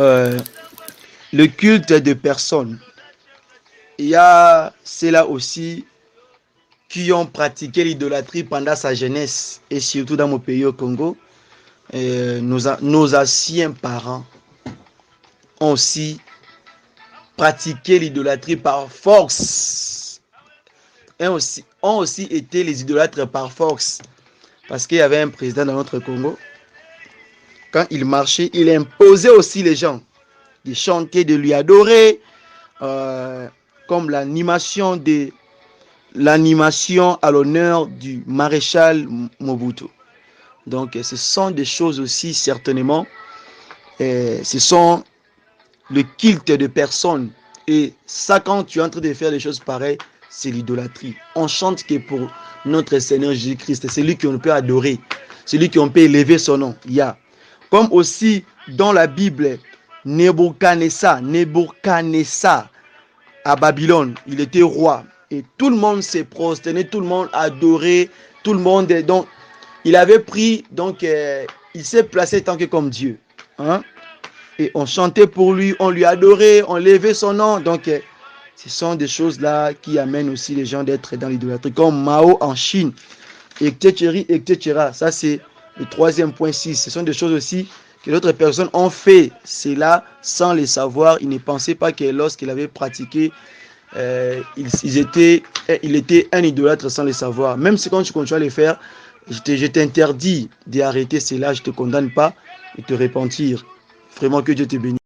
euh, le culte de personnes. Il y a ceux-là aussi qui ont pratiqué l'idolâtrie pendant sa jeunesse et surtout dans mon pays au Congo. Nos anciens parents ont aussi pratiqué l'idolâtrie par force. Et ont aussi été les idolâtres par force. Parce qu'il y avait un président dans notre Congo. Quand il marchait, il imposait aussi les gens de chanter, de lui adorer, comme l'animation à l'honneur du maréchal Mobutu. Donc, ce sont des choses aussi, certainement, ce sont le culte de personnes. Et ça, quand tu es en train de faire des choses pareilles, c'est l'idolâtrie. On chante que pour notre Seigneur Jésus-Christ, c'est lui qu'on peut adorer, c'est lui qu'on peut élever son nom. Il y a. Comme aussi dans la Bible, Nebuchadnezzar à Babylone, il était roi. Et tout le monde s'est prosterné, tout le monde adorait, tout le monde. Donc, il avait pris, donc, il s'est placé tant que comme Dieu. Hein? Et on chantait pour lui, on lui adorait, on levait son nom. Donc, ce sont des choses-là qui amènent aussi les gens d'être dans l'idolâtrie, comme Mao en Chine, etc. Ça, c'est le 3e.6. Ce sont des choses aussi que d'autres personnes ont fait cela sans le savoir. Ils ne pensaient pas que lorsqu'ils avaient pratiqué, il était un idolâtre sans le savoir. Même si quand tu continues à le faire, je t'interdis d'arrêter cela, je ne te condamne pas et te repentir. Vraiment que Dieu te bénisse.